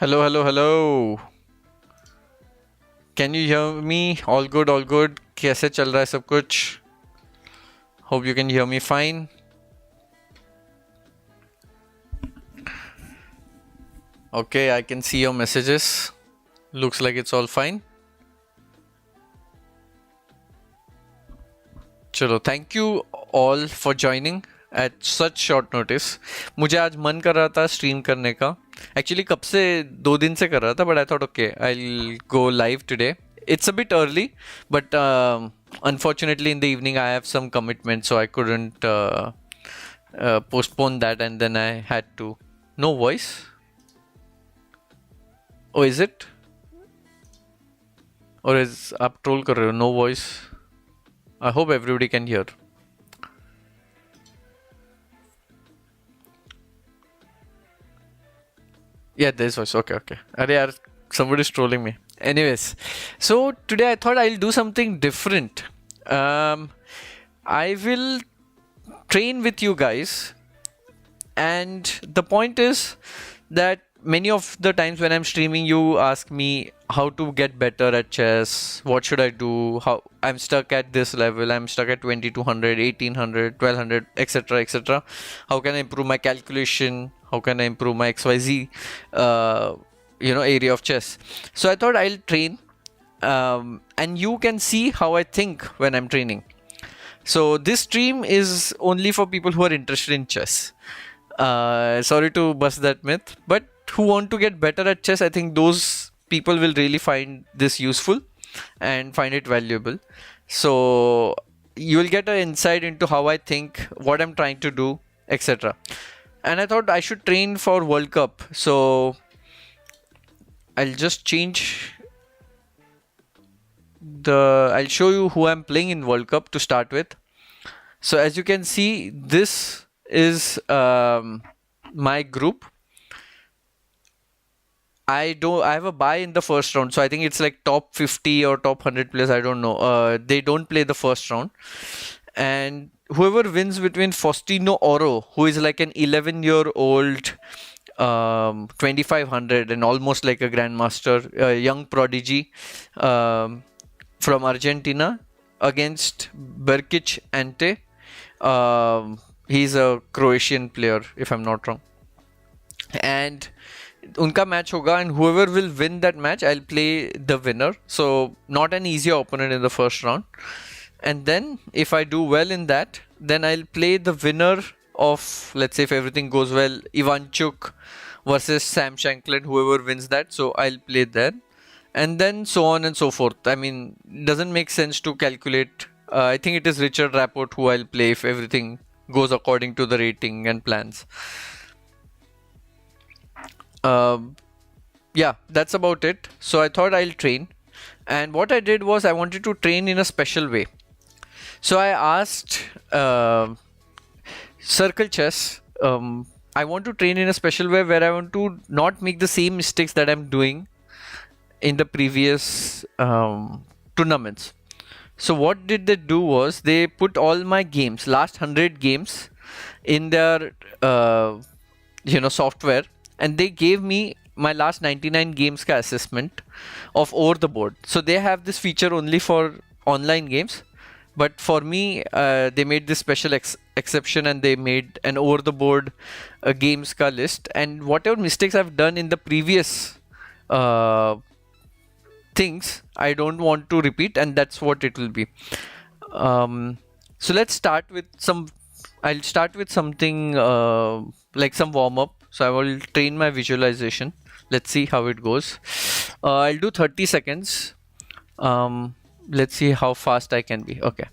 Hello, hello, hello. Can you hear me? All good, all good. कैसे चल रहा है सब कुछ? Hope you can hear me fine. Okay, I can see your messages. Looks like it's all fine. चलो, thank you all for joining at such short notice. मुझे आज मन कर रहा था स्ट्रीम करने का. Actually कब से 2 दिन से कर रहा था, but I thought okay, I'll go live today. It's a bit early, but unfortunately in the evening I have some commitment, so I couldn't postpone that, and then I had to. No voice? Oh, is it? Or is आप troll कर रहे हो? No voice. I hope everybody can hear. Yeah, there's voice. Okay, okay. Arey yaar, somebody's trolling me. Anyways, so today I thought I'll do something different. I will train with you guys, and the point is that many of the times when I'm streaming, you ask me how to get better at chess, what should I do, how I'm stuck at this level, I'm stuck at 2200, 1800, 1200, etc, etc. How can I improve my calculation, how can I improve my XYZ area of chess. So I thought I'll train, and you can see how I think when I'm training. So this stream is only for people who are interested in chess. Sorry to bust that myth, but who want to get better at chess, I think those people will really find this useful and find it valuable. So you will get an insight into how I think, what I'm trying to do, etc. And I thought I should train for World Cup. So I'll just change I'll show you who I'm playing in World Cup to start with. So as you can see, this is my group. I have a bye in the first round, so I think it's like top 50 or top 100 players, I don't know. They don't play the first round, and whoever wins between Faustino Oro, who is like an 11-year-old 2500 and almost like a grandmaster, a young prodigy from Argentina, against Berkic Ante. He's a Croatian player, if I'm not wrong, and उनका match होगा, and whoever will win that match, I'll play the winner. So not an easy opponent in the first round. And then if I do well in that, then I'll play the winner of, let's say if everything goes well, Ivanchuk versus Sam Shankland, whoever wins that. So I'll play that. And then so on and so forth. I mean, it doesn't make sense to calculate. I think it is Richard Rapport who I'll play if everything goes according to the rating and plans. Yeah, that's about it. So I thought I'll train, and what I did was I wanted to train in a special way. So I asked CircleChess, I want to train in a special way where I want to not make the same mistakes that I'm doing in the previous tournaments. So what did they do was they put all my games, last 100 games, in their software, and they gave me my last 99 games ka assessment of over the board. So they have this feature only for online games, but for me they made this special exception, and they made an over the board games ka list, and whatever mistakes I've done in the previous things I don't want to repeat, and that's what it will be. So let's start with I'll start with something like some warm-up. So I will train my visualization. Let's see how it goes. I'll do 30 seconds. Let's see how fast I can be. Okay.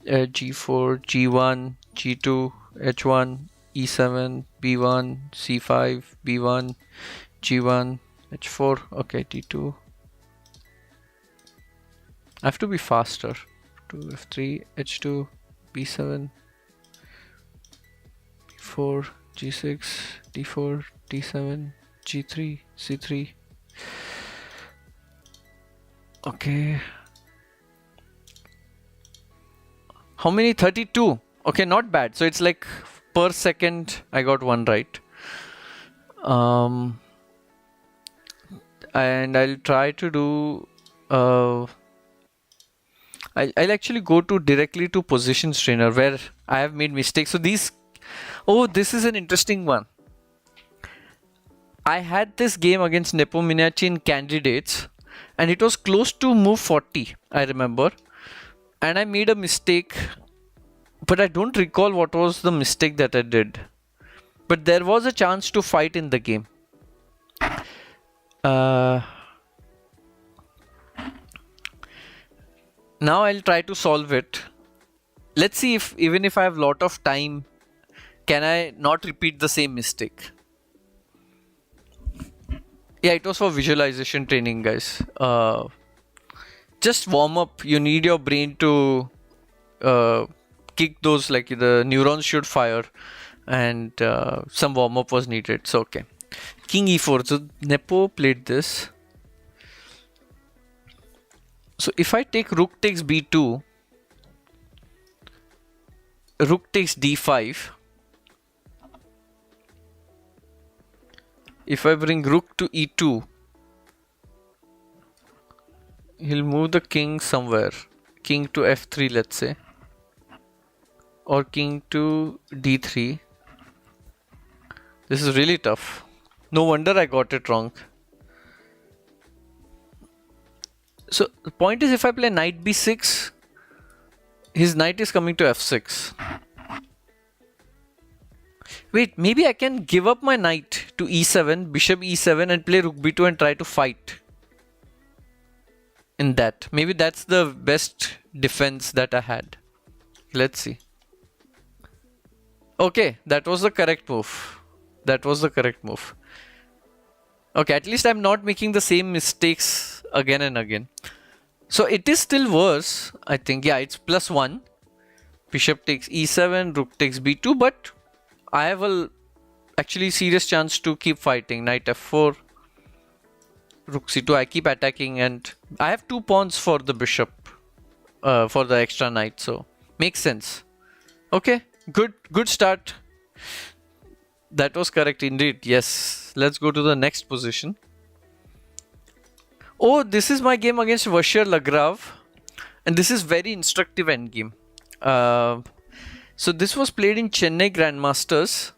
G4, G1, G2, H1, E7, B1, C5, B1, G1, H4. Okay, D2. I have to be faster. 2, F3, H2, B7, B4, G6, D4, D7, G3, C3. Okay. How many? 32. Okay, not bad. So it's like per second I got one right. and I'll try to do I'll actually go to directly to positions trainer where I have made mistakes. So these, oh, this is an interesting one. I had this game against Nepomniachtchi in candidates, and it was close to move 40, I remember. And I made a mistake, but I don't recall what was the mistake that I did. But there was a chance to fight in the game. Now I'll try to solve it. Let's see if even if I have a lot of time, can I not repeat the same mistake? Yeah, it was for visualization training, guys. Just warm up. You need your brain to kick those, like the neurons should fire, and some warm up was needed. So okay, King e4. So Nepo played this. So if I take Rook takes b2, Rook takes d5. If I bring Rook to e2, he'll move the king somewhere. King to f3, let's say. Or king to d3. This is really tough. No wonder I got it wrong. So the point is, if I play knight b6, his knight is coming to f6. Wait, maybe I can give up my knight to e7, bishop e7, and play rook b2 and try to fight in that. Maybe that's the best defense that I had. Let's see. Okay, that was the correct move. That was the correct move. Okay, at least I'm not making the same mistakes again and again. So it is still worse, I think. Yeah, it's +1. Bishop takes e7, rook takes b2, but I have a actually serious chance to keep fighting. Knight f4, rook c2. I keep attacking, and I have 2 pawns for the bishop, for the extra knight. So makes sense. Okay, good start. That was correct indeed. Yes, let's go to the next position. Oh, this is my game against Vasher Lagrav, and this is very instructive endgame. So this was played in Chennai Grandmasters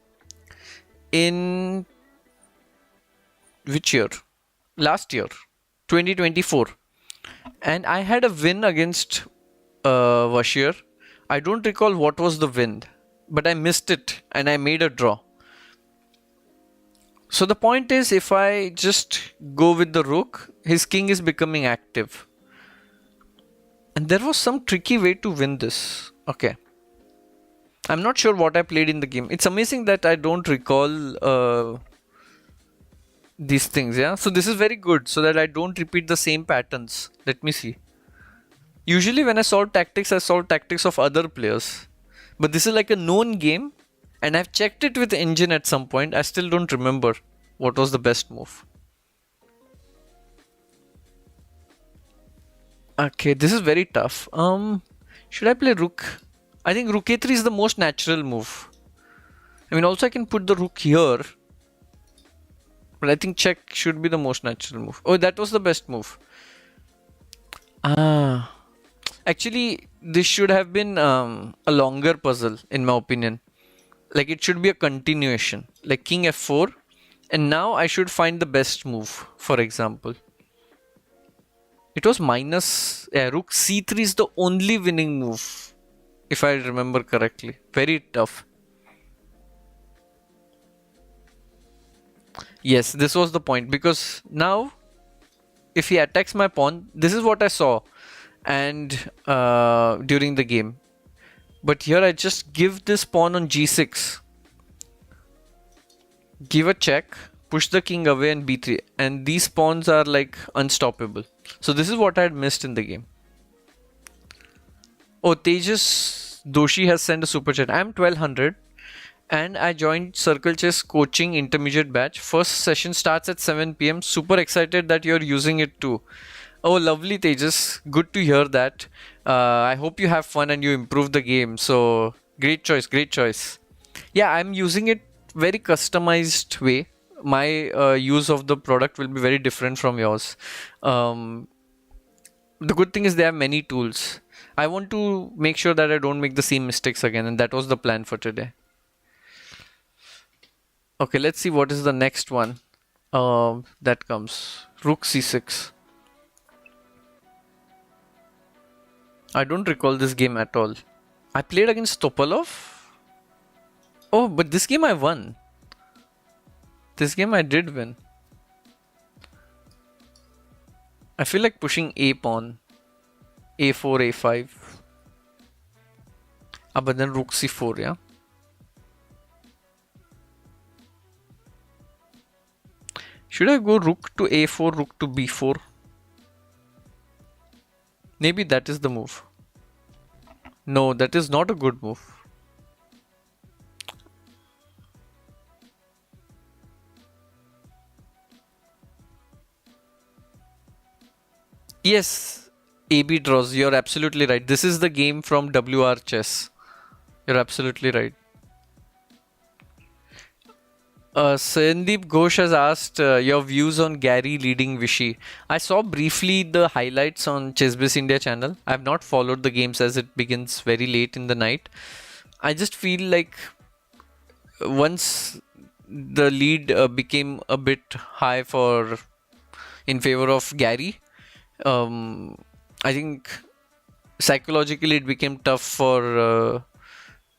in which year? Last year, 2024. And I had a win against Vasher. I don't recall what was the win, but I missed it and I made a draw. So the point is, if I just go with the rook, his king is becoming active. And there was some tricky way to win this. Okay. I'm not sure what I played in the game. It's amazing that I don't recall these things, yeah? So this is very good, so that I don't repeat the same patterns. Let me see. Usually when I solve tactics of other players. But this is like a known game, and I've checked it with the engine at some point. I still don't remember what was the best move. Okay, this is very tough. Should I play rook? I think rook a3 is the most natural move. I mean, also I can put the rook here, but I think check should be the most natural move. Oh, that was the best move. Actually, this should have been a longer puzzle, in my opinion. Like, it should be a continuation, like king f4, and now I should find the best move, for example. It was minus, yeah, rook c3 is the only winning move, if I remember correctly. Very tough. Yes, this was the point, because now if he attacks my pawn, this is what I saw and during the game. But here I just give this pawn on g6, give a check, push the king away, and b3, and these pawns are like unstoppable. So this is what I had missed in the game. Oh, Tejas Doshi has sent a super chat. I'm 1200 and I joined CircleChess coaching intermediate batch. First session starts at 7 PM. Super excited that you're using it too. Oh, lovely, Tejas. Good to hear that. I hope you have fun and you improve the game. So great choice, great choice. Yeah, I'm using it very customized way. my use of the product will be very different from yours. The good thing is they have many tools. I want to make sure that I don't make the same mistakes again, and that was the plan for today. Okay, let's see what is the next one that comes. Rook c6. I don't recall this game at all. I played against Topalov. Oh, but this game I won. This game I did win. I feel like pushing a pawn. a4, a5. But then rook c4, yeah? Should I go rook to a4, rook to b4? Maybe that is the move. No, that is not a good move. Yes, AB draws. You're absolutely right. This is the game from WR Chess. You're absolutely right. Sandeep Ghosh has asked your views on Gary leading Vichy. I saw briefly the highlights on ChessBase India channel. I have not followed the games as it begins very late in the night. I just feel like once the lead became a bit high in favor of Gary, I think psychologically it became tough for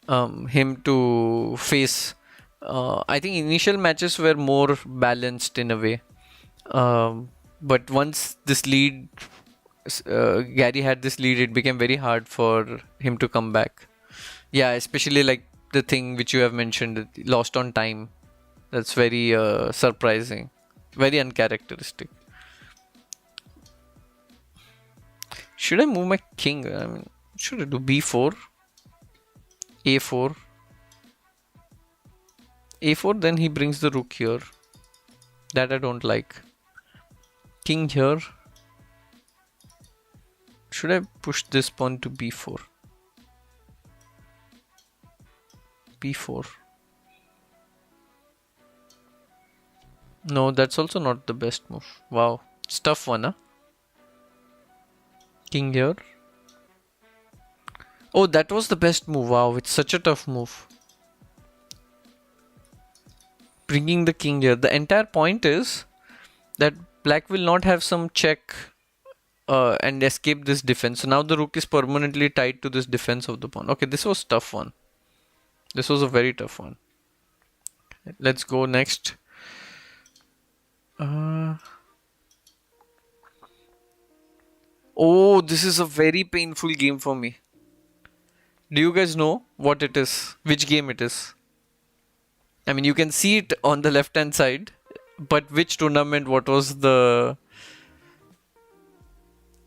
him to face. I think initial matches were more balanced in a way, but once this lead, Gary had this lead, it became very hard for him to come back. Yeah, especially like the thing which you have mentioned, lost on time. That's very surprising, very uncharacteristic. Should I move my king? I mean, should I do b4, a4, a4? Then he brings the rook here. That I don't like. King here. Should I push this pawn to b4? b4. No, that's also not the best move. Wow, it's tough one, huh? King here. Oh, that was the best move. Wow, it's such a tough move. Bringing the king here. The entire point is that black will not have some check and escape this defense. So now the rook is permanently tied to this defense of the pawn. Okay, this was tough one. This was a very tough one. Let's go next. Oh, this is a very painful game for me. Do you guys know what it is? Which game it is? I mean, you can see it on the left hand side, but which tournament? What was the...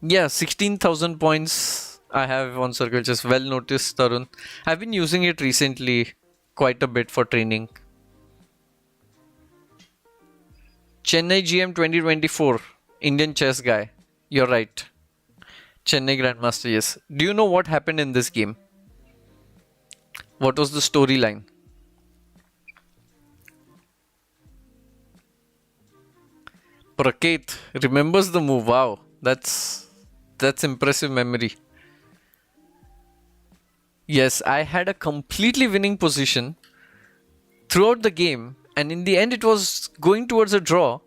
Yeah, 16,000 points I have on CircleChess. Well noticed, Tarun. I've been using it recently quite a bit for training. Chennai GM 2024, Indian chess guy. You're right. Chennai Grandmaster, yes. Do you know what happened in this game? What was the storyline? Praket remembers the move. Wow, that's impressive memory. Yes, I had a completely winning position throughout the game, and in the end it was going towards a draw,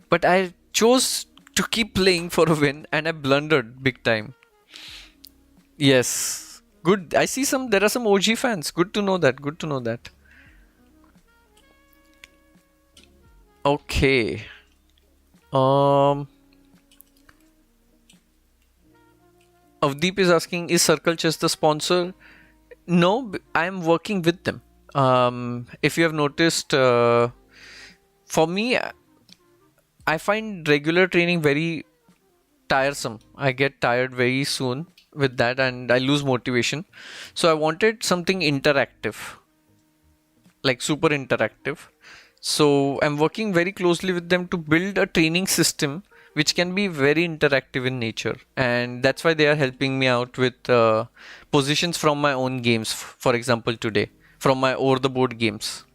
but I chose to keep playing for a win and I blundered big time. Yes, good. I see there are some OG fans. Good to know that. Good to know that. Okay. Avdeep is asking, is CircleChess the sponsor? No, I am working with them. If you have noticed, for me, I find regular training very tiresome. I get tired very soon with that and I lose motivation. So I wanted something interactive, like super interactive. So I'm working very closely with them to build a training system which can be very interactive in nature, and that's why they are helping me out with positions from my own games, for example today, from my over the board games.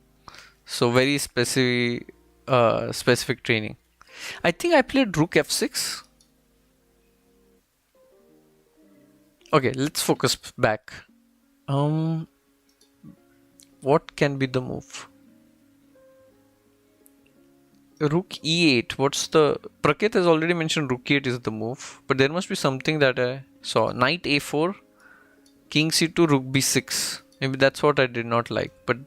So very specific, specific training. I think I played rook f6. Okay, let's focus back. What can be the move? Rook e8. What's the... Prakit has already mentioned rook e8 is the move. But there must be something that I saw. Knight a4, king c2, rook b6. Maybe that's what I did not like. But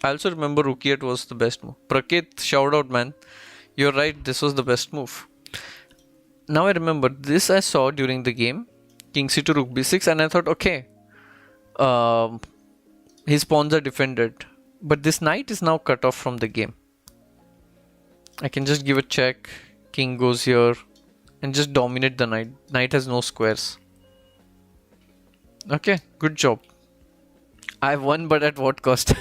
I also remember rook e8 was the best move. Prakit, shout out, man. You're right, this was the best move. Now I remember, this I saw during the game. King c2, rook b6. And I thought, okay. His pawns are defended. But this knight is now cut off from the game. I can just give a check, king goes here, and just dominate the knight. Knight has no squares. Okay, good job. I've won, but at what cost?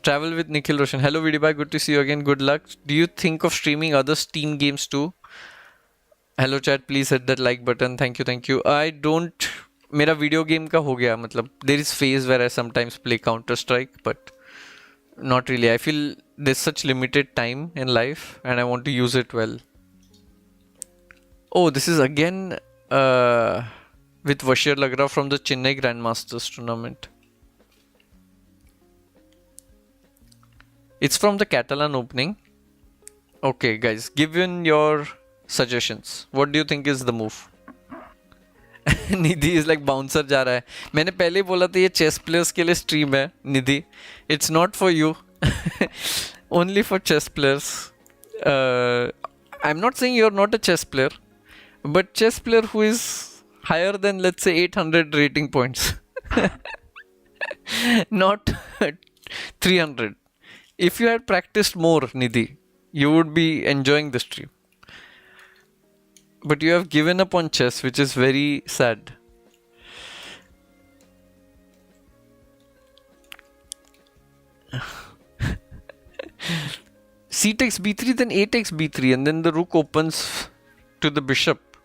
Travel with Nikhil Roshan. Hello Vidibhai, good to see you again. Good luck. Do you think of streaming other Steam games too? Hello chat, please hit that like button. Thank you, thank you. I don't... मेरा video game का हो गया, मतलब there is phase where I sometimes play Counter Strike, but not really. I feel there's such limited time in life and I want to use it well. Oh, this is again with Vashir Lagra from the Chennai Grandmasters tournament. It's from the Catalan Opening. Okay guys, given your suggestions, what do you think is the move? Nidhi is like bouncer जा रहा है. मैंने पहले ही बोला था ये chess players के लिए स्ट्रीम है Nidhi. It's not for you, only for chess players. I am not saying you are not a chess player, but chess player who is higher than let's say 800 rating points, not 300. If you had practiced more, Nidhi, you would be enjoying the stream. But you have given up on chess, which is very sad. C takes b3, then a takes b3, and then the rook opens to the bishop.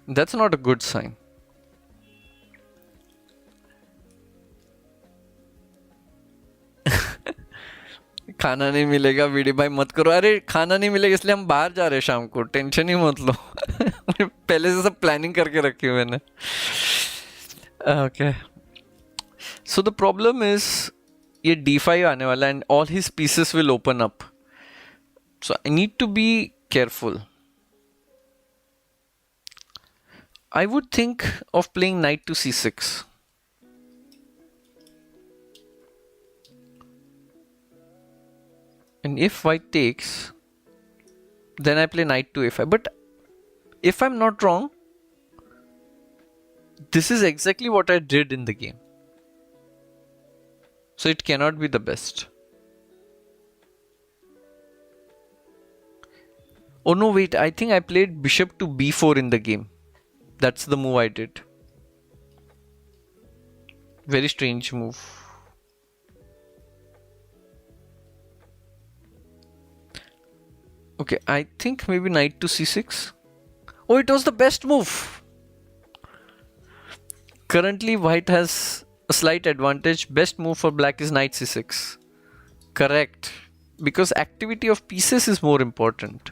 That's not a good sign. खाना नहीं मिलेगा VD भाई मत करो. अरे खाना नहीं मिलेगा इसलिए हम बाहर जा रहे हैं शाम को, टेंशन ही मत लो. पहले से सब प्लानिंग करके रखी है मैंने. Okay, so the problem is ये d5 आने वाला and all his pieces will open up, so I need to be careful. I would think of playing knight to c6. And if white takes, then I play knight to a5. But if I'm not wrong, this is exactly what I did in the game. So it cannot be the best. Oh no, wait, I think I played bishop to b4 in the game. That's the move I did. Very strange move. Okay, I think maybe knight to c6. Oh, it was the best move. Currently, white has a slight advantage. Best move for black is knight c6. Correct. Because activity of pieces is more important.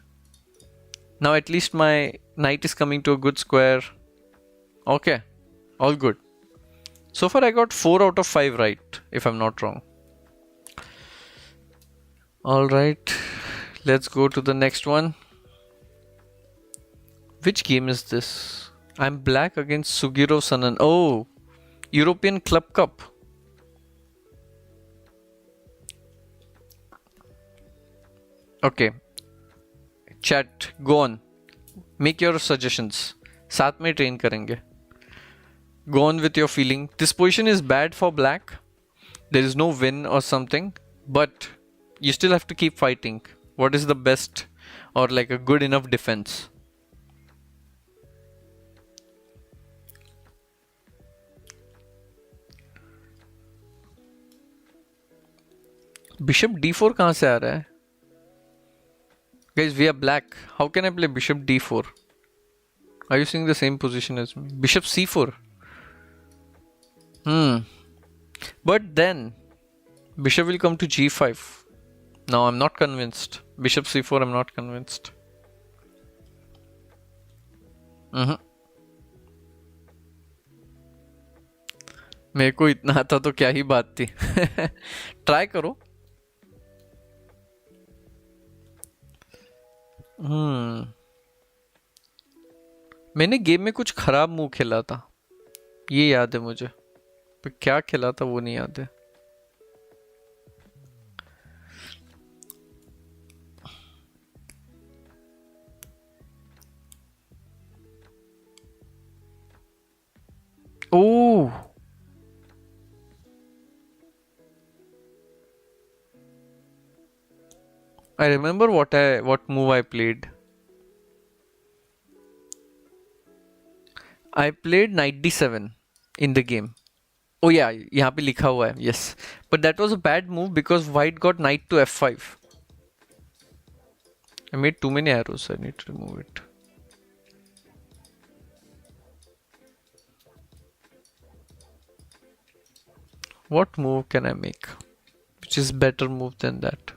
Now at least my knight is coming to a good square. Okay, all good. So far I got 4 out of 5 right, if I'm not wrong. Alright. Let's go to the next one. Which game is this? I'm black against Sugiro Sanan. Oh, European Club Cup. Okay. Chat, go on. Make your suggestions. साथ में train करेंगे. Go on with your feeling. This position is bad for black. There is no win or something, but you still have to keep fighting. What is the best or like a good enough defense? Bishop d4 कहाँ से आ रहा है? Guys, we are black. How can I play bishop d4? Are you seeing the same position as me? Bishop c4. But then bishop will come to g5. No, I'm not convinced. Bishop c4, I'm not convinced. मेरे को इतना आता तो क्या ही बात थी. Try करो. मैंने गेम में कुछ खराब मूव खेला था, ये याद है मुझे, पर क्या खेला था वो नहीं याद है. ओह, I remember what move I played. I played knight d7 in the game. Oh yeah, यहाँ पे लिखा हुआ है. Yes, but that was a bad move because white got knight to f5. I made too many arrows. I need to remove it. What move can I make which is better move than that?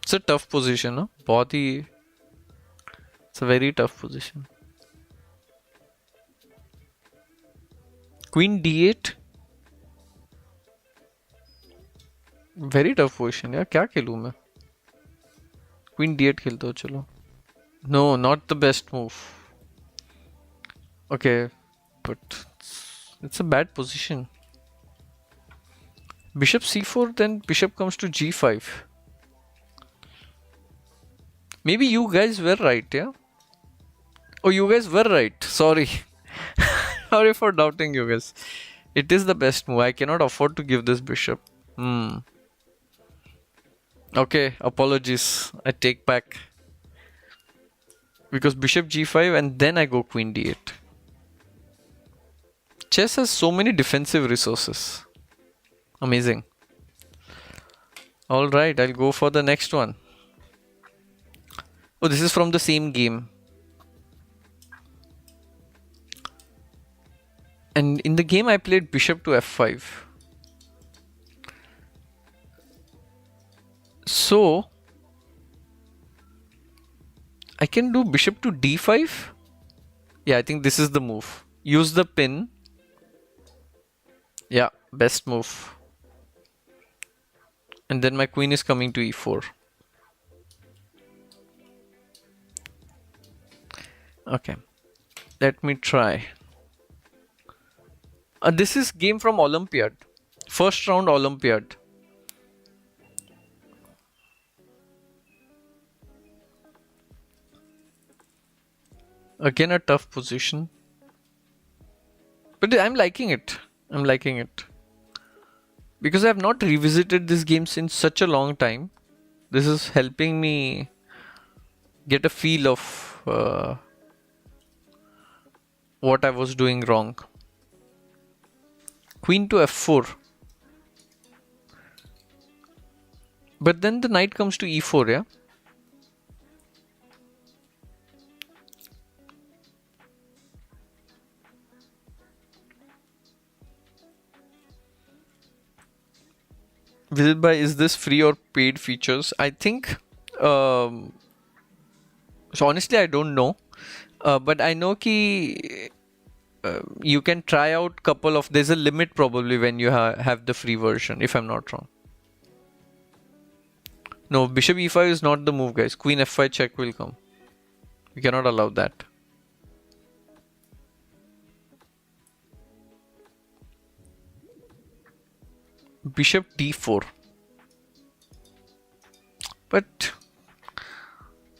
It's a tough position, huh? बहुत ही, it's a very tough position. Queen d8. Very tough position यार. क्या खेलूं मैं? Queen d8 खेलता हूँ. चलो. No, not the best move. Okay, but it's a bad position. Bishop c4, then bishop comes to g5. Maybe you guys were right, yeah? Oh, you guys were right. Sorry. Sorry for doubting you guys. It is the best move. I cannot afford to give this bishop. Okay, apologies. I take back. Because bishop g5 and then I go queen d8. Chess has so many defensive resources. Amazing. Alright, I'll go for the next one. Oh, this is from the same game. And in the game I played bishop to f5. So I can do bishop to d5. Yeah, I think this is the move. Use the pin. Yeah, best move. And then my queen is coming to e4. Okay, let me try. This is game from Olympiad. First round Olympiad. Again a tough position. But I'm liking it. I'm liking it. Because I have not revisited this game since such a long time. This is helping me get a feel of what I was doing wrong. Queen to f4. But then the knight comes to e4, yeah? Visit by, is this free or paid features? I think, so honestly I don't know. But I know ki you can try out couple of, there's a limit probably when you have the free version, if I'm not wrong. No, bishop e5 is not the move, guys. Queen f5 check will come. We cannot allow that. Bishop d4. But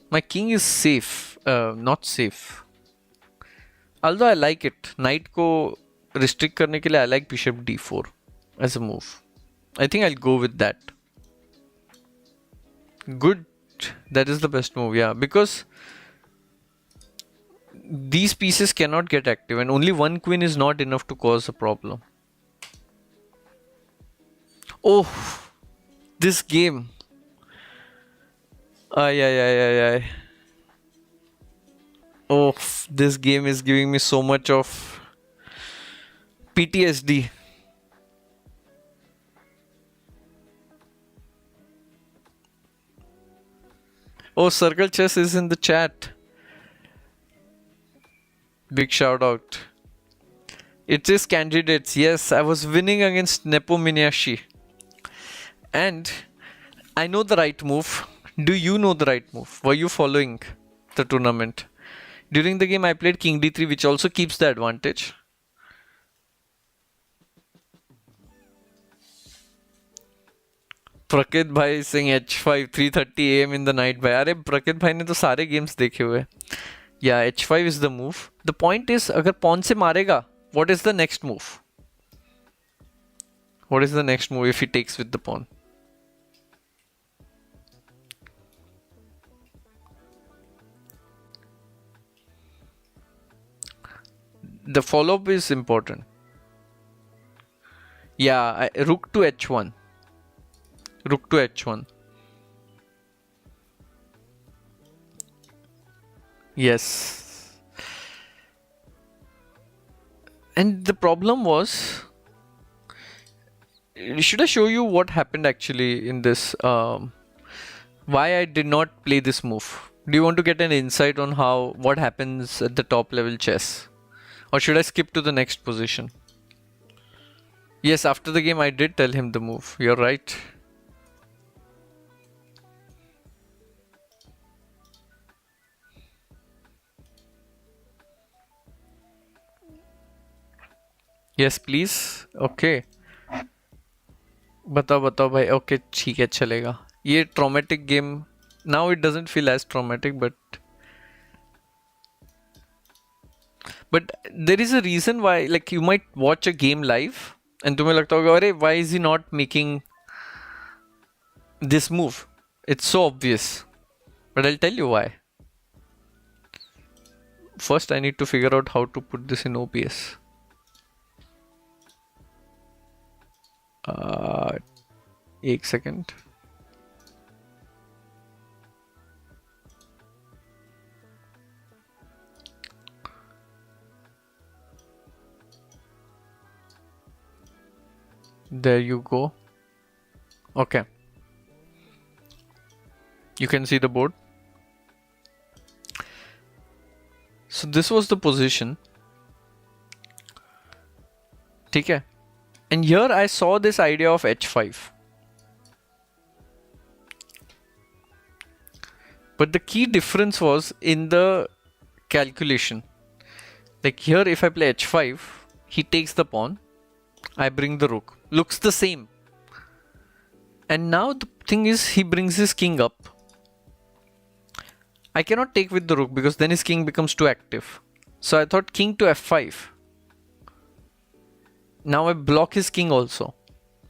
my king is safe, not safe. Although I like it. Knight को restrict करने के लिए I like bishop d4 as a move. I think I'll go with that. Good. That is the best move, yeah. Because these pieces cannot get active and only one queen is not enough to cause a problem. Oh, this game. Ay. Oh, this game is giving me so much of PTSD. Oh, Circle Chess is in the chat. Big shout out. It is candidates. Yes, I was winning against Nepo Minashi. And I know the right move. Do you know the right move? Were you following the tournament? During the game, I played King D3, which also keeps the advantage. प्रकृत भाई Singh H5 3:30 AM in the night भाई. अरे प्रकृत भाई ने तो सारे games देखे हुए. Yeah, H5 is the move. The point is, अगर pawn से मारेगा, what is the next move? What is the next move if he takes with the pawn? The follow-up is important. Yeah, rook to H1. Rook to H1. Yes. And the problem was, should I show you what happened actually in this? Why I did not play this move? Do you want to get an insight on what happens at the top level chess? Or should I skip to the next position? Yes, after the game I did tell him the move. You're right. Yes, please. Okay. बताओ भाई. Okay, ठीक है चलेगा. ये traumatic game. Now it doesn't feel as traumatic, but there is a reason why. Like you might watch a game live, and तुम्हें लगता होगा अरे why is he not making this move? It's so obvious. But I'll tell you why. First, I need to figure out how to put this in OBS. एक second. There you go. Okay. You can see the board. So this was the position. ठीक है. And here I saw this idea of H5. But the key difference was in the calculation. Like here if I play H5, he takes the pawn, I bring the rook. Looks the same. And now the thing is he brings his king up. I cannot take with the rook because then his king becomes too active. So I thought king to F5. Now I block his king also.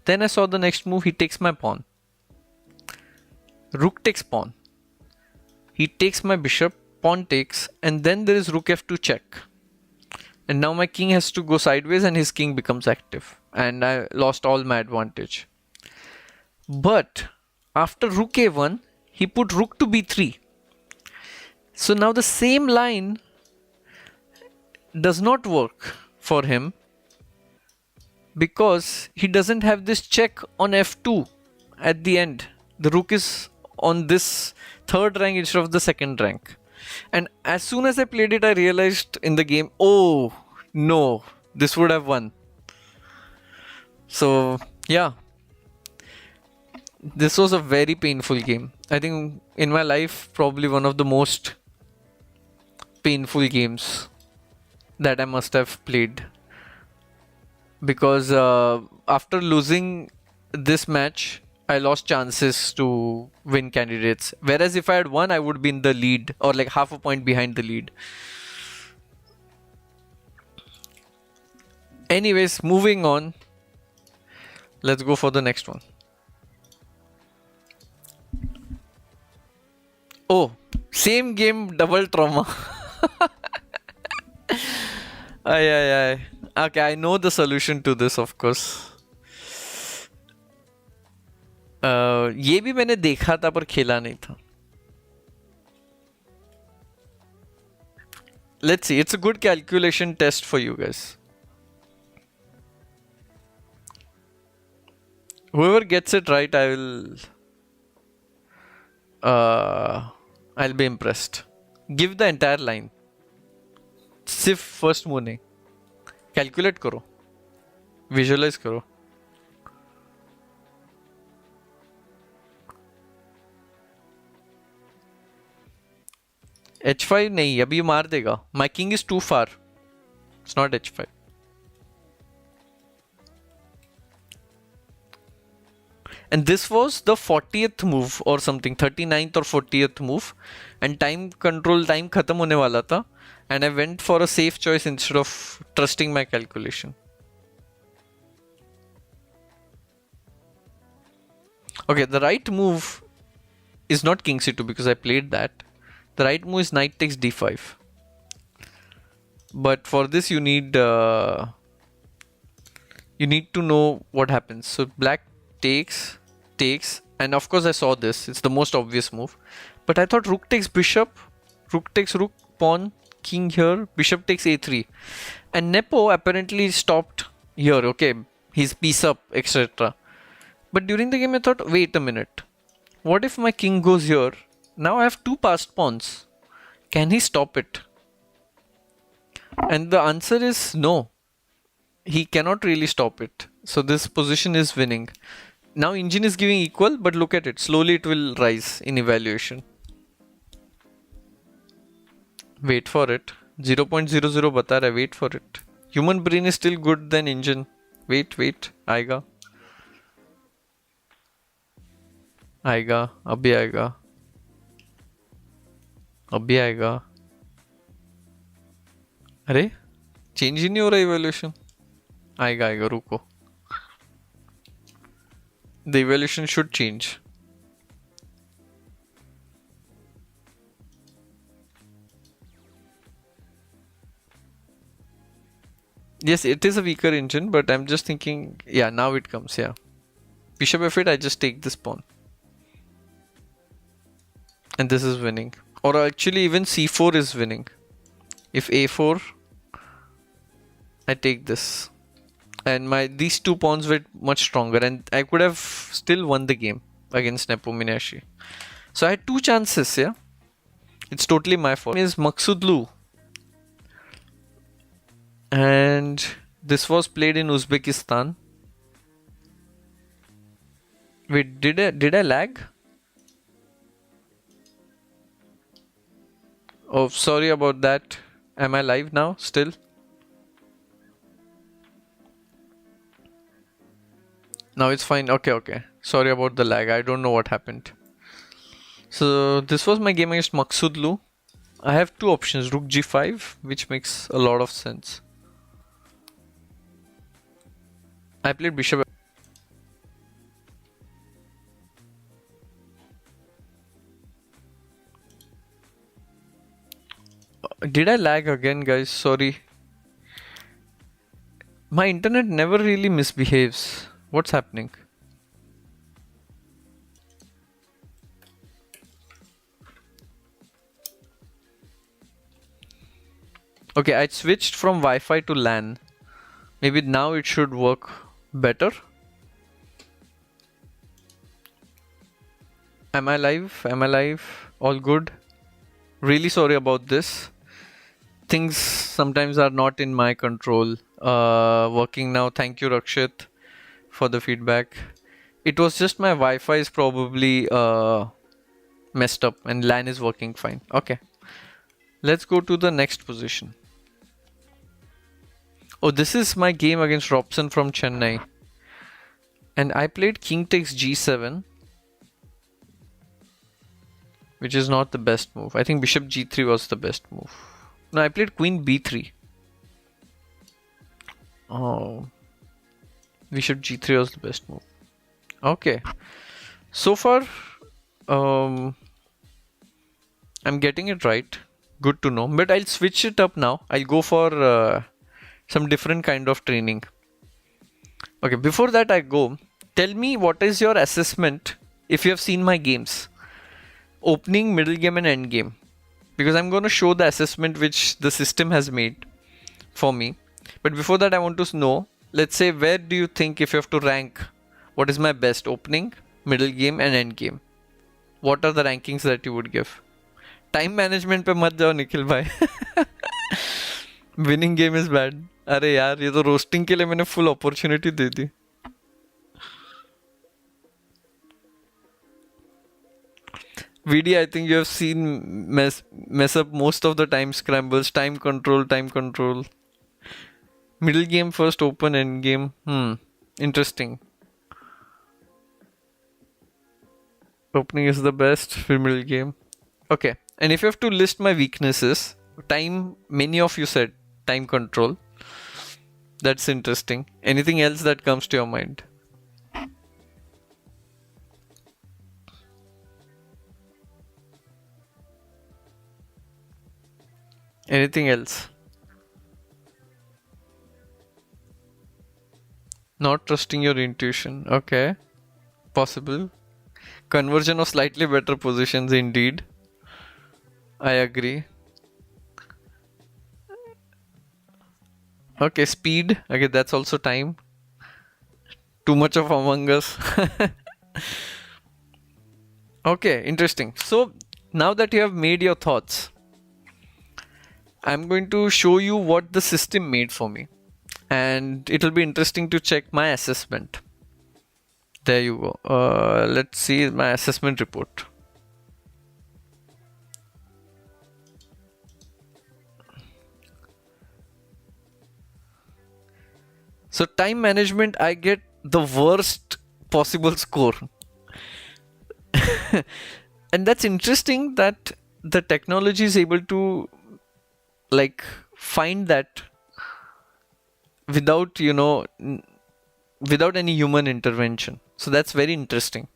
Then I saw the next move, he takes my pawn. Rook takes pawn. He takes my bishop, pawn takes, and then there is rook F2 check. And now my king has to go sideways and his king becomes active. And I lost all my advantage. But after rook A1, he put rook to B3. So now the same line does not work for him, because he doesn't have this check on F2 at the end. The rook is on this third rank instead of the second rank. And as soon as I played it, I realized in the game, oh no, this would have won. So yeah, this was a very painful game. I think in my life, probably one of the most painful games that I must have played. Because after losing this match, I lost chances to win candidates. Whereas if I had won, I would be in the lead or like half a point behind the lead. Anyways, moving on. Let's go for the next one. Oh, same game, double trauma. Ay. Okay, I know the solution to this, of course. ये भी मैंने देखा था पर खेला नहीं था. Let's see. It's a good calculation test for you guys. Whoever gets it right, I will I'll be impressed. Give the entire line. सिर्फ फर्स्ट मूव नहीं, कैलकुलेट करो, विजुअलाइज करो. h5 नहीं, अभी मार देगा. My king is too far. It's not h5. And this was the 40th move or something, 39th or 40th move, and time control time खत्म होने वाला था, and I went for a safe choice instead of trusting my calculation. Okay, the right move is not king c2 because I played that. The right move is knight takes d5. But for this you need to know what happens. So black takes, and of course I saw this. It's the most obvious move. But I thought rook takes bishop, rook takes rook, pawn, king here, bishop takes a3. And Nepo apparently stopped here, okay, he's piece up, etc. But during the game I thought, wait a minute. What if my king goes here? Now I have two passed pawns. Can he stop it? And the answer is no. He cannot really stop it. So this position is winning. Now engine is giving equal, but look at it. Slowly it will rise in evaluation. Wait for it. 0.00 bata raha hai. Wait for it. Human brain is still good than engine. Wait. आएगा. अभी आएगा. अरे change ही नहीं हो रहा evaluation. आएगा रुको. The evaluation should change. Yes, it is a weaker engine, but I'm just thinking, yeah, now it comes, yeah. Bishop f8, I just take this pawn. And this is winning. Or actually even c4 is winning. If a4, I take this. And these two pawns were much stronger, and I could have still won the game against Nepo Minashi. So I had two chances, yeah. It's totally my fault. Is Maksudlu. And this was played in Uzbekistan. Wait, did I lag? Oh, sorry about that. Am I live now still? Now it's fine. Okay. Sorry about the lag. I don't know what happened. So this was my game against Maksudlu. I have two options. Rook g5, which makes a lot of sense. I played bishop. Did I lag again, guys? Sorry. My internet never really misbehaves. What's happening? Okay, I switched from Wi-Fi to LAN. Maybe now it should work better. Am I live? All good? Really sorry about this. Things sometimes are not in my control. Working now. Thank you, Rakshit, for the feedback. It was just my Wi-Fi is probably messed up and LAN is working fine. Okay. Let's go to the next position. Oh, this is my game against Robson from Chennai. And I played king takes g7, which is not the best move. I think bishop g3 was the best move. No, I played queen b3. Oh, bishop g3 was the best move. Okay. So far, I'm getting it right. Good to know. But I'll switch it up now. I'll go for some different kind of training. Okay, before that I go, tell me what is your assessment if you have seen my games. Opening, middle game and end game. Because I'm going to show the assessment which the system has made for me. But before that I want to know, let's say, where do you think, if you have to rank, what is my best opening, middle game and end game? What are the rankings that you would give? Time management पे मत जाओ निखिल भाई. Winning game is bad. अरे यार ये तो roasting के लिए मैंने full opportunity they the. VD, I think you have seen mess up most of the time scrambles, time control, time control. Middle game first, open end game. Interesting. Opening is the best for middle game. Okay, and if you have to list my weaknesses, time, many of you said time control. That's interesting. Anything else that comes to your mind? Anything else? Not trusting your intuition. Okay. Possible. Conversion of slightly better positions, indeed. I agree. Okay, speed. Okay, that's also time. Too much of Among Us. Okay, interesting. So, now that you have made your thoughts, I'm going to show you what the system made for me. And it will be interesting to check my assessment. There you go. Let's see my assessment report. So time management, I get the worst possible score. And that's interesting that the technology is able to like find that without, without any human intervention. So that's very interesting.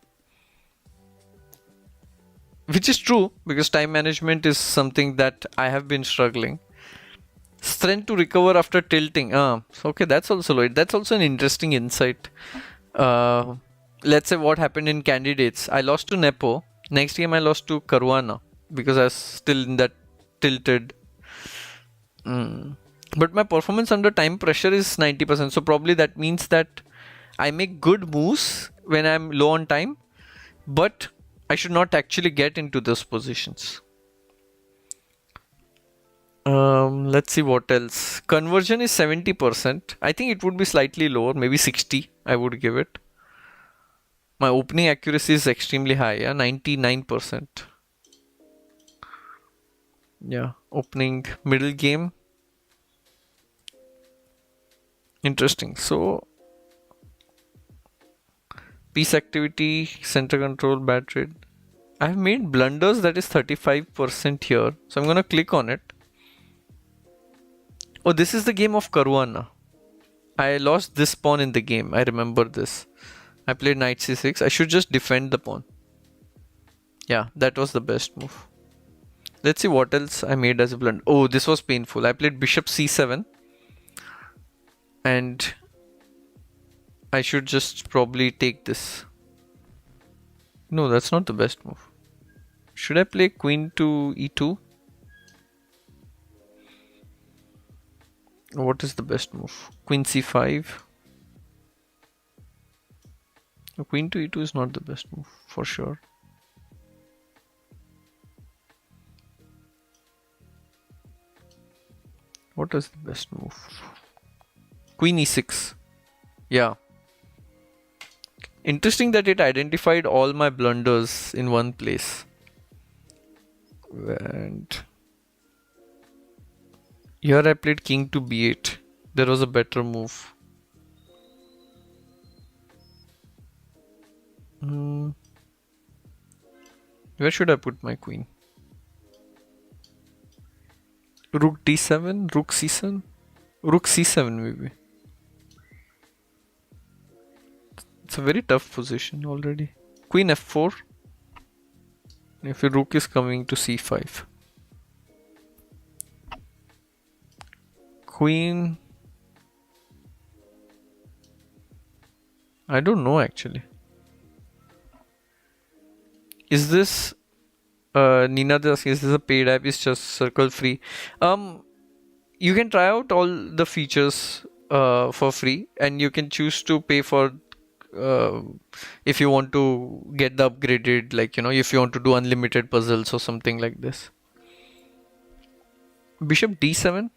Which is true because time management is something that I have been struggling. Strength to recover after tilting. Okay, that's also an interesting insight. Let's say what happened in candidates. I lost to Nepo. Next game I lost to Caruana because I was still in that tilted. But my performance under time pressure is 90%. So probably that means that I make good moves when I'm low on time, but I should not actually get into those positions. Let's see what else. Conversion is 70%. I think it would be slightly lower, maybe 60 I would give it. My opening accuracy is extremely high, 99%. Yeah, opening middle game. Interesting. So, piece activity, center control, bad trade. I have made blunders, that is 35% here. So I'm gonna click on it. Oh, this is the game of Caruana. I lost this pawn in the game. I remember this. I played knight c6. I should just defend the pawn. Yeah, that was the best move. Let's see what else I made as a blunder. Oh, this was painful. I played bishop c7. And I should just probably take this. No, that's not the best move. Should I play queen to e2? What is the best move? Queen c5. Queen to e2 is not the best move, for sure. What is the best move? Queen e6. Yeah. Interesting that it identified all my blunders in one place. And here I played king to b8. There was a better move. Where should I put my queen? Rook d7, rook c7, rook c7 maybe. It's a very tough position already. Queen f4. If your rook is coming to c5. Queen. I don't know actually. Is this Nina is this a paid app? It's just circle free. You can try out all the features for free, and you can choose to pay for if you want to get the upgraded, like if you want to do unlimited puzzles or something like this. Bishop d7?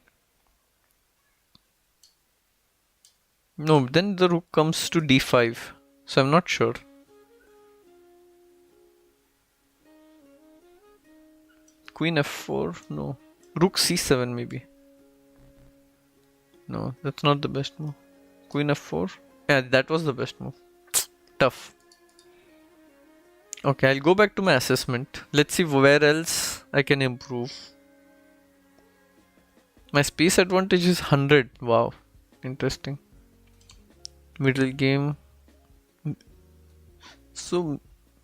No, then the rook comes to d5. So I'm not sure. Queen f4? No. Rook c7 maybe. No, that's not the best move. Queen f4? Yeah, that was the best move. Tough. Okay, I'll go back to my assessment. Let's see where else I can improve. My space advantage is 100. Wow. Interesting. Middle game. So,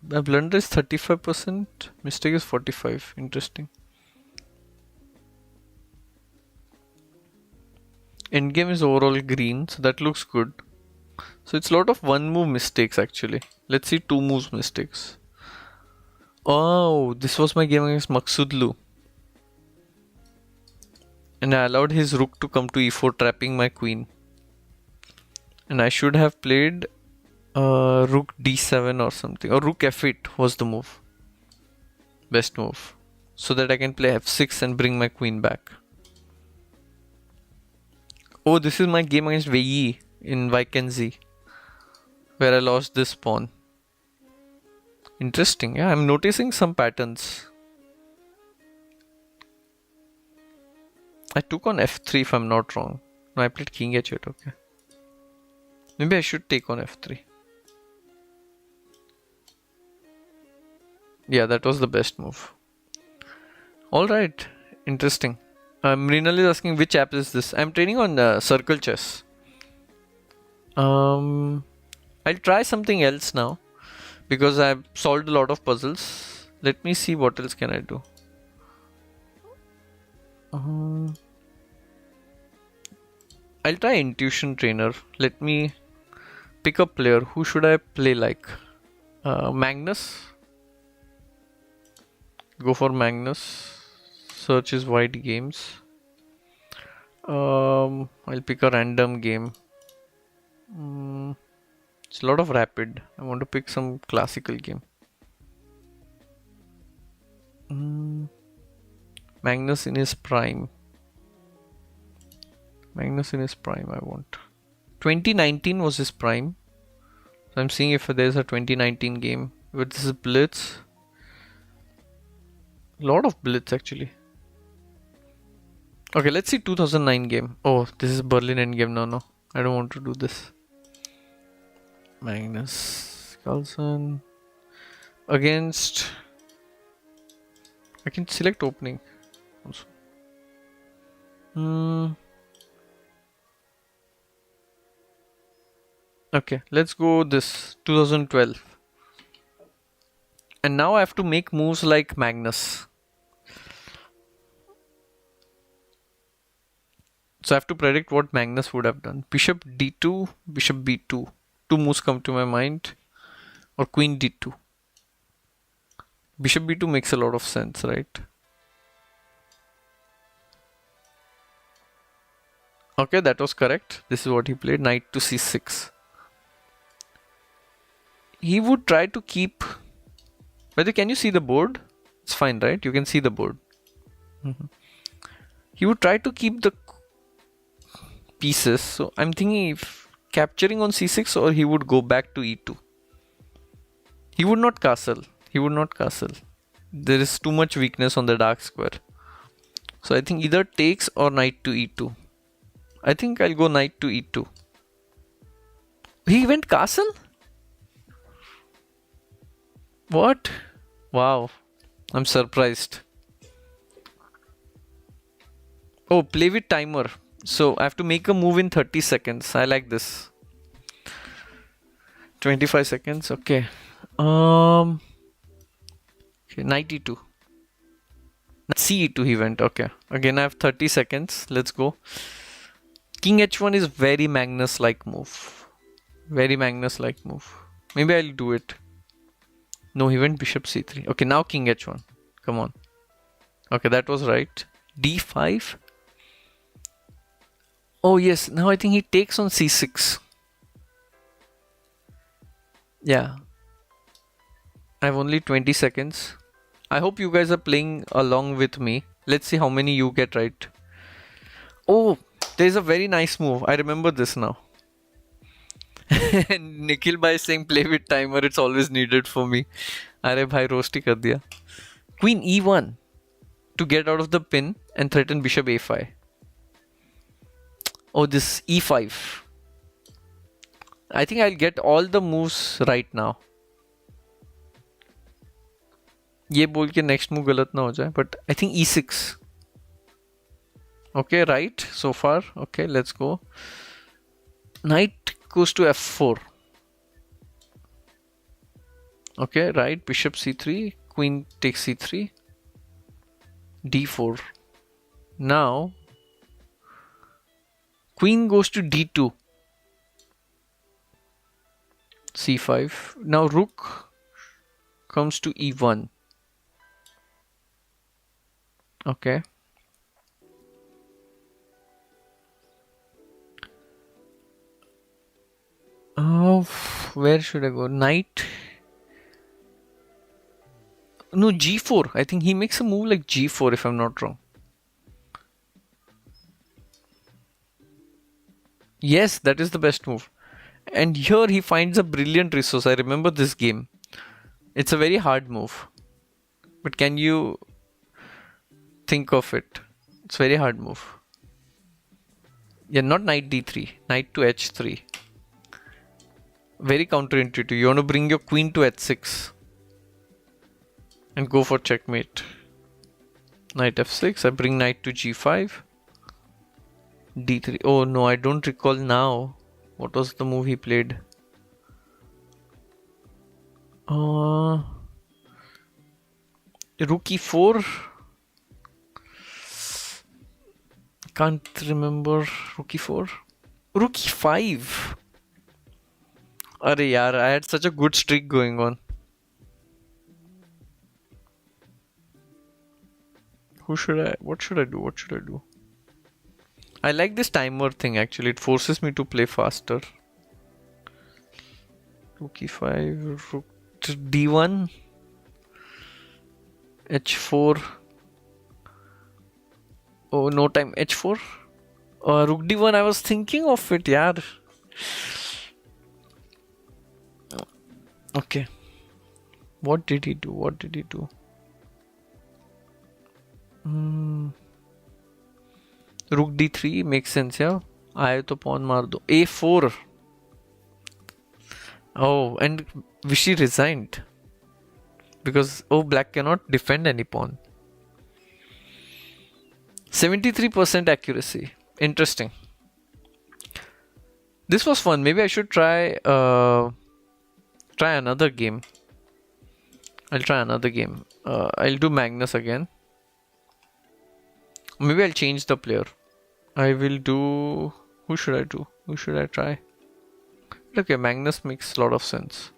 my blunder is 35%. Mistake is 45. Interesting. Endgame is overall green, so that looks good. So it's a lot of one move mistakes actually. Let's see 2 moves mistakes. Oh, this was my game against Maksudlu. And I allowed his rook to come to e4, trapping my queen. And I should have played rook d7 or something. Or rook f8 was the move. Best move. So that I can play f6 and bring my queen back. Oh, this is my game against Wei in Vikenzi, where I lost this pawn. Interesting. Yeah, I'm noticing some patterns. I took on f3 if I'm not wrong. No, I played king h8. Okay. Maybe I should take on f3. Yeah, that was the best move. Alright. Interesting. Mrinal is asking which app is this. I'm training on CircleChess. I'll try something else now because I've solved a lot of puzzles. Let me see what else can I do. I'll try Intuition Trainer. Let me pick a player. Who should I play like? Magnus. Go for Magnus. Search is wide games. I'll pick a random game. It's a lot of rapid. I want to pick some classical game. Magnus in his prime. Magnus in his prime I want. 2019 was his prime. So I'm seeing if there's a 2019 game. But this is Blitz. A lot of Blitz actually. Okay, let's see 2009 game. Oh, this is Berlin endgame. No, I don't want to do this. Magnus Carlsen against. I can select opening also. Okay, let's go this 2012. And now I have to make moves like Magnus. So I have to predict what Magnus would have done. Bishop d2, bishop b2. 2 moves come to my mind. Or queen d2. Bishop b2 makes a lot of sense, right? Okay, that was correct. This is what he played. Knight to c6. He would try to keep... Whether can you see the board? It's fine, right? You can see the board. He would try to keep the pieces. So I'm thinking if capturing on c6 or he would go back to e2. He would not castle. He would not castle. There is too much weakness on the dark square. So I think either takes or knight to e2. I think I'll go knight to e2. He went castle? What? Wow. I'm surprised. Oh, play with timer. So I have to make a move in 30 seconds. I like this. 25 seconds. Okay. Okay, knight e2. C e2 he went. Okay. Again I have 30 seconds. Let's go. King h1 is very Magnus-like move. Very Magnus-like move. Maybe I'll do it. No, he went bishop c3. Okay, now king h1. Come on. Okay, that was right. d5. Oh yes, now I think he takes on c6. Yeah. I have only 20 seconds. I hope you guys are playing along with me. Let's see how many you get right. Oh, there's a very nice move. I remember this now. And Nikhil bhai is saying play with timer. It's always needed for me. अरे भाई roast ही कर दिया. Queen e1 to get out of the pin and threaten bishop a5. Oh, this e5. I think I'll get all the moves right now. ये बोल के next move गलत ना हो जाए. But I think e6. Okay, right so far. Okay, let's go. Knight goes to f4. Okay, right. Bishop c3. Queen takes c3. d4. Now queen goes to d2. c5. Now rook comes to e1. Okay. Oh, where should I go? Knight. No, g4. I think he makes a move like g4 if I'm not wrong. Yes, that is the best move. And here he finds a brilliant resource. I remember this game. It's a very hard move. But can you think of it? It's a very hard move. Yeah, not knight d3. Knight to h3. Very counterintuitive. You want to bring your queen to h6 and go for checkmate. Knight f6. I bring knight to g5. d3. Oh no, I don't recall now. What was the move he played? Rook e4. Can't remember. Rook e4. Rook e5. Arey yaar, I had such a good streak going on. What should I do? What should I do? I like this timer thing actually. It forces me to play faster. Rook e5, rook to d1, h4. Oh, no time. h4. Rook d1. I was thinking of it, yaar. Okay. What did he do? What did he do? Rook d3 makes sense, yeah. आए तो pawn मार दो. a4. Oh, and Vishy resigned because black cannot defend any pawn. 73% accuracy. Interesting. This was fun. Maybe I should try another game. I'll try another game. I'll do Magnus again. Maybe I'll change the player. I will do... Who should I do? Who should I try? Okay, Magnus makes a lot of sense.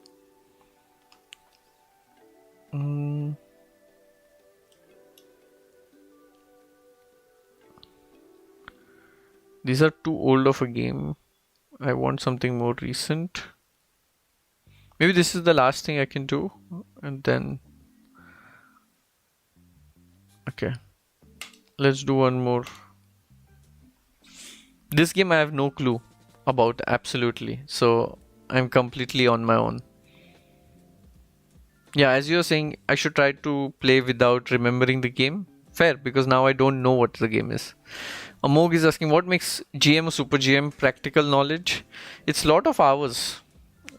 These are too old of a game. I want something more recent. Maybe this is the last thing I can do. And then... Okay. Let's do one more. This game I have no clue about, absolutely. So I'm completely on my own. Yeah, as you're saying, I should try to play without remembering the game. Fair, because now I don't know what the game is. Amog is asking, what makes GM a super GM? Practical knowledge. It's a lot of hours.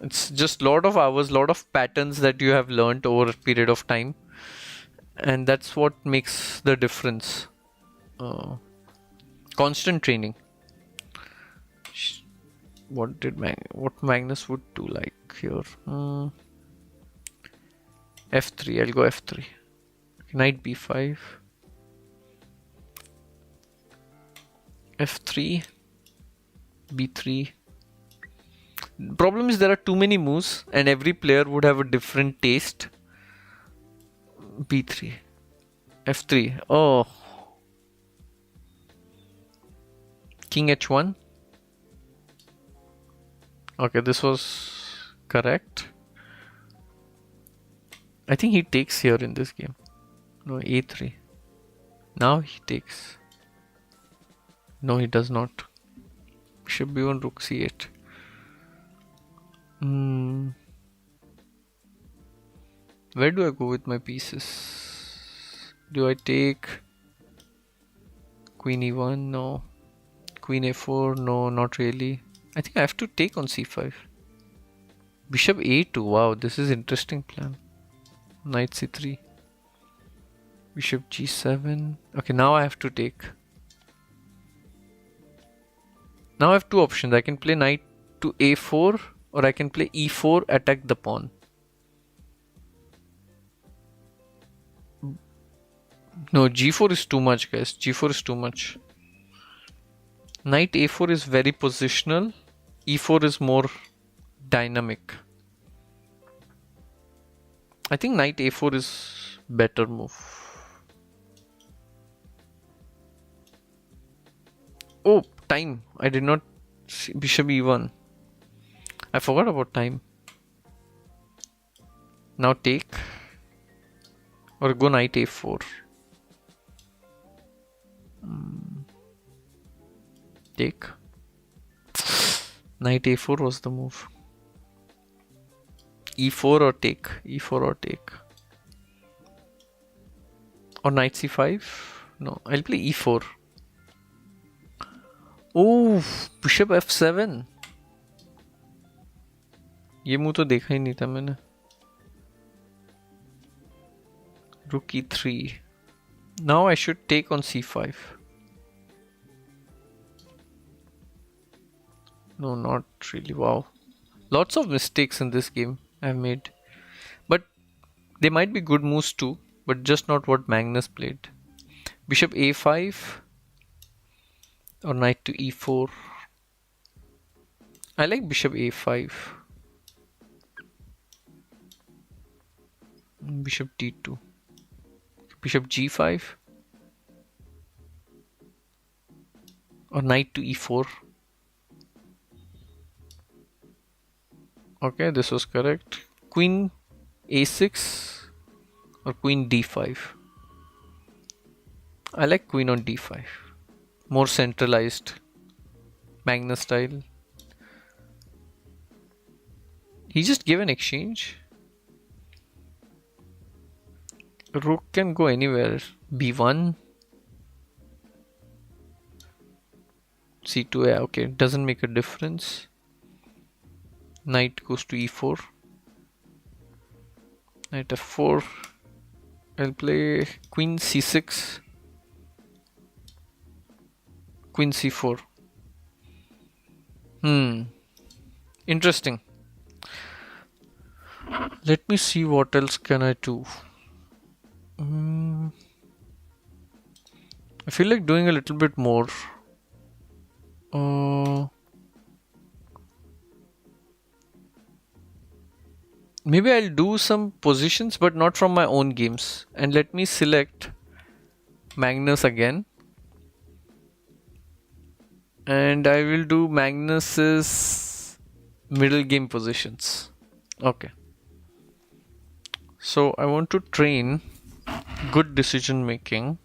It's just a lot of hours, lot of patterns that you have learned over a period of time. And that's what makes the difference. Constant training. What Magnus would do like here? f3. I'll go f3. Knight b5. f3. b3. Problem is there are too many moves and every player would have a different taste. b3. f3. Oh. King h1. Okay, this was correct. I think he takes here in this game. No, a3. Now he takes No, he does not. Bishop b1, rook c8. Where do I go with my pieces? Do I take queen e1? No. Queen a4? No, not really. I think I have to take on c5. Bishop a2. Wow, this is interesting plan. Knight c3. Bishop g7. Okay, now I have to take. Now I have two options. I can play knight to a4 or I can play e4, attack the pawn. No, g4 is too much, guys. g4 is too much. Knight a4 is very positional. e4 is more dynamic. I think knight a4 is better move. Oh, time. I did not see bishop e1. I forgot about time. Now take. Or go knight a4. Take. Knight a4 was the move. e4 or take. e4 or take. Or knight c5. No, I'll play e4. Oh, bishop f7. ये move तो देखा ही नहीं था मैंने. Rook e3. Now I should take on c5. No, not really. Wow. Lots of mistakes in this game I've made. But they might be good moves too, but just not what Magnus played. Bishop a5 or knight to e4. I like bishop a5. Bishop d2. Bishop g5 or knight to e4. Okay, this was correct. Queen a6 or queen d5. I like queen on d5. More centralized. Magnus style. He just gave an exchange. Rook can go anywhere. b1. c2, yeah, okay, doesn't make a difference. Knight goes to e4. Knight f4. I'll play queen c6. Queen c4. Interesting. Let me see what else can I do. I feel like doing a little bit more. Maybe I'll do some positions but not from my own games. And let me select Magnus again. And I will do Magnus's middle game positions. Okay. So I want to train good decision making.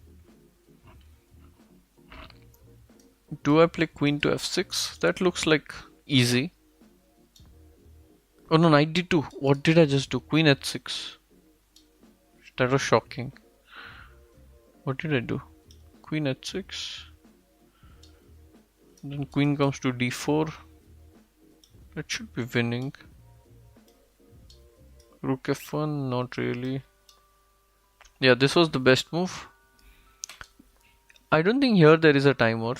Do I play queen to f6? That looks like easy. Oh no, knight d2. What did I just do? Queen h6. That was shocking. What did I do? Queen h6. Then queen comes to d4. That should be winning. Rook f1, not really. Yeah, this was the best move. I don't think here there is a timer.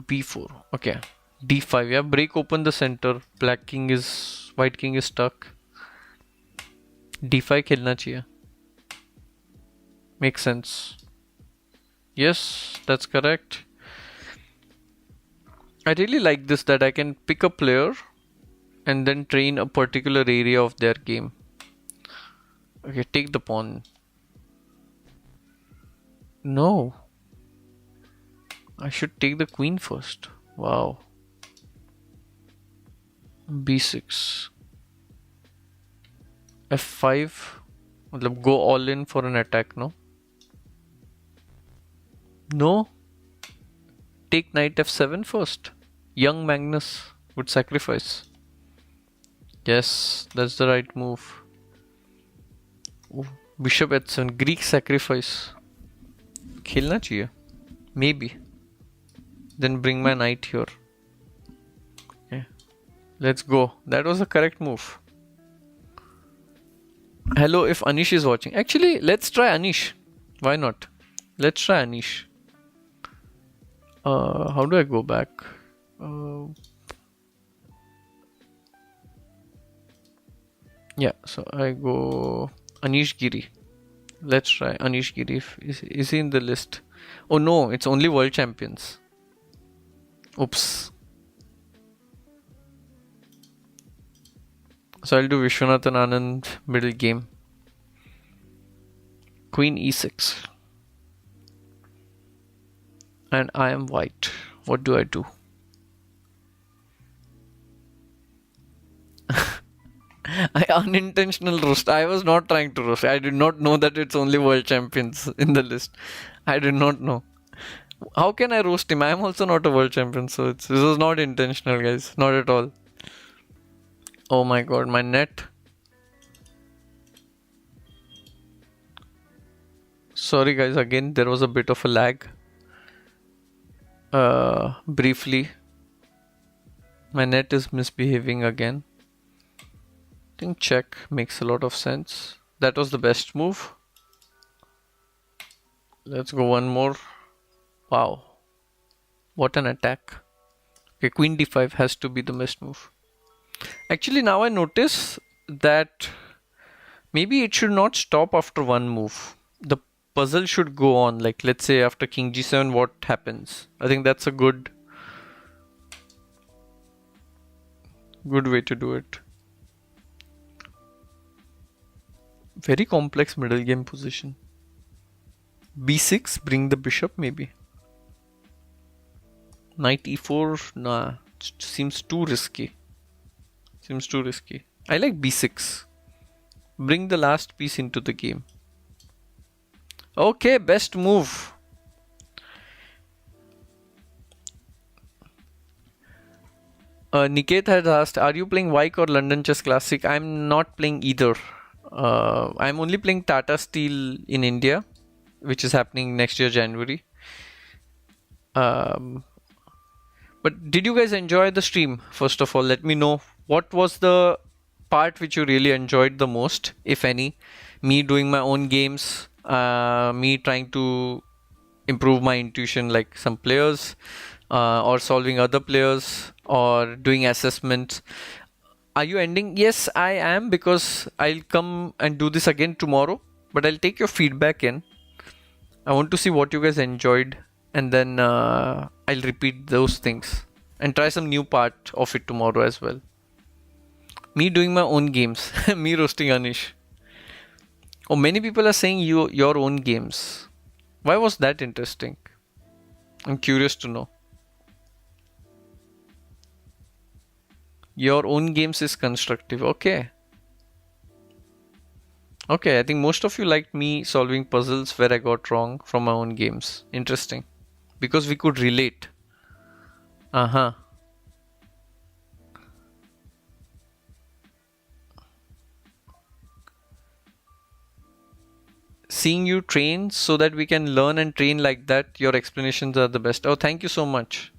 b4. Okay. d5. Yeah, break open the center. White king is stuck. d5 खेलना चाहिए. Makes sense. Yes, that's correct. I really like this, that I can pick a player and then train a particular area of their game. Okay, take the pawn. No. I should take the queen first. Wow. b6. f5. मतलब go all in for an attack, no? No? take knight f7 first. Young Magnus would sacrifice. Yes, that's the right move. Ooh, bishop h7, Greek sacrifice. खेलना चाहिए. Maybe. Then bring my knight here. Okay. Let's go. That was the correct move. Hello, if Anish is watching. Actually, let's try Anish. Why not? Let's try Anish. How do I go back? Yeah, so I go Anish Giri. Let's try Anish Giri. Is he in the list? Oh no, it's only world champions. Oops. So I'll do Vishwanathan Anand middle game. Queen e6. And I am white. What do I do? I unintentional roast. I was not trying to roast. I did not know that it's only world champions in the list. I did not know. How can I roast him? I am also not a world champion, so this was not intentional, guys. Not at all. Oh my god, my net. Sorry guys, again there was a bit of a lag. Briefly. My net is misbehaving again. I think check makes a lot of sense. That was the best move. Let's go one more. Wow. What an attack. Okay, queen d5 has to be the best move. Actually, now I notice that maybe it should not stop after one move. The puzzle should go on. Like, let's say after king g7, what happens? I think that's a good way to do it. Very complex middle game position. b6, bring the bishop maybe. Knight e4, nah, seems too risky. Seems too risky. I like b6. Bring the last piece into the game. Okay, best move. Niket has asked, are you playing Vike or London Chess Classic? I'm not playing either. I'm only playing Tata Steel in India, which is happening next year, January. But did you guys enjoy the stream? First of all, let me know what was the part which you really enjoyed the most, if any. Me doing my own games, me trying to improve my intuition like some players, or solving other players, or doing assessments. Are you ending? Yes, I am, because I'll come and do this again tomorrow, but I'll take your feedback in. I want to see what you guys enjoyed, and then I'll repeat those things and try some new part of it tomorrow as well. Me doing my own games. Me roasting Anish. Oh, many people are saying your own games. Why was that interesting? I'm curious to know. Your own games is constructive. Okay. Okay, I think most of you liked me solving puzzles where I got wrong from my own games. Interesting. Because we could relate. Uh-huh. Seeing you train so that we can learn and train like that. Your explanations are the best. Oh, thank you so much.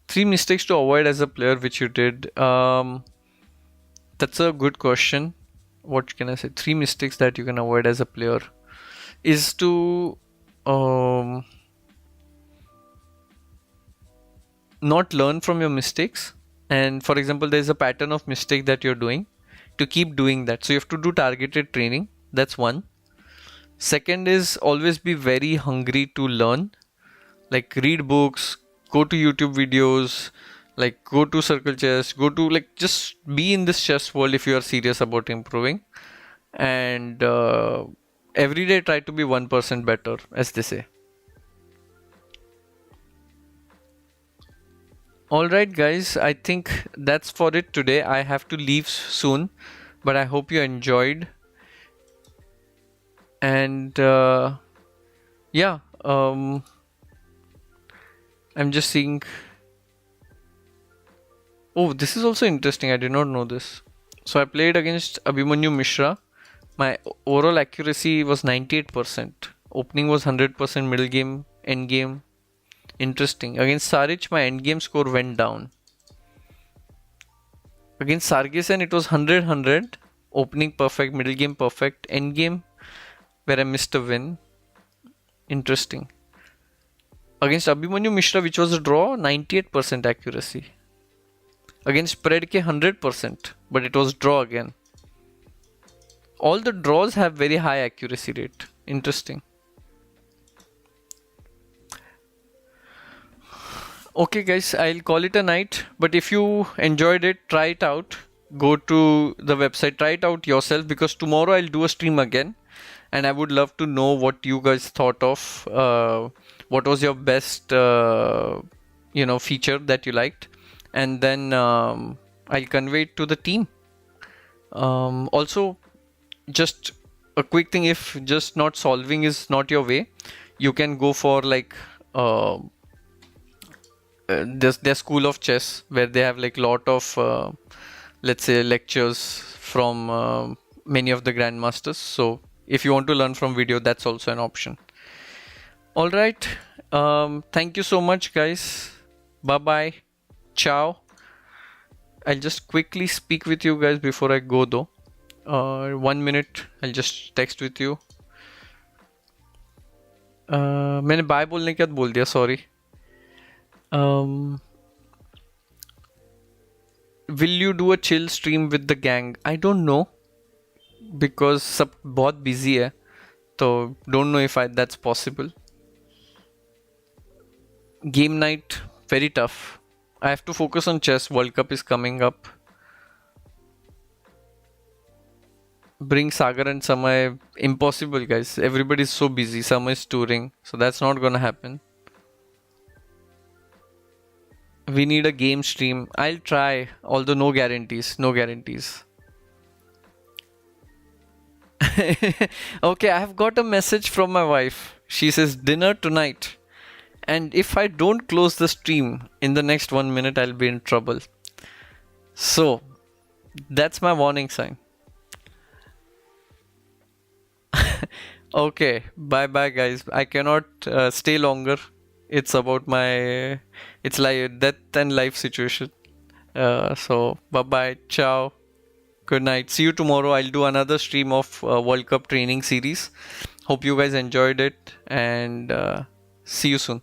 Three mistakes to avoid as a player which you did. That's a good question. What can I say? 3 mistakes that you can avoid as a player is to not learn from your mistakes. And for example, there's a pattern of mistake that you're doing, to keep doing that. So you have to do targeted training. That's one. Second is always be very hungry to learn. Like read books, go to YouTube videos, like go to CircleChess, go to like just be in this chess world if you are serious about improving. And every day try to be 1% better, as they say. Alright guys, I think that's for it today. I have to leave soon. but I hope you enjoyed. And yeah, I'm just seeing. Oh, this is also interesting. I did not know this. So I played against Abhimanyu Mishra. My overall accuracy was 98%. Opening was 100%, middle game, end game. Interesting. Against Sarich, my end game score went down. Against Sargisen, it was 100-100. Opening perfect, middle game perfect, end game where I missed a win. Interesting. Against Abhimanyu Mishra, which was a draw, 98% accuracy. Against Predke, 100%, but it was draw again. All the draws have very high accuracy rate. Interesting. Okay guys, I'll call it a night, but if you enjoyed it, try it out. Go to the website, try it out yourself, because tomorrow I'll do a stream again and I would love to know what you guys thought of. What was your best feature that you liked, and then I'll convey it to the team. Also, just a quick thing, if just not solving is not your way, you can go for like their School of Chess, where they have like lot of let's say lectures from many of the grandmasters. So if you want to learn from video, that's also an option. All right, thank you so much guys. Bye bye, ciao. I'll just quickly speak with you guys before I go though. 1 minute, I'll just text with you. मैंने bye बोलने के बाद बोल दिया, sorry. Will you do a chill stream with the gang? I don't know, because सब बहुत busy है, तो don't know if that's possible. Game night, very tough. I have to focus on chess. World Cup is coming up. Bring Sagar and Samay. Impossible, guys. Everybody's so busy. Samay is touring, so that's not gonna happen. We need a game stream. I'll try, although no guarantees. No guarantees. Okay, I have got a message from my wife. She says dinner tonight. And if I don't close the stream in the next 1 minute, I'll be in trouble. So, that's my warning sign. Okay, bye bye guys. I cannot stay longer. It's about it's like death and life situation. So, bye bye. Ciao. Good night. See you tomorrow. I'll do another stream of World Cup training series. Hope you guys enjoyed it, and see you soon.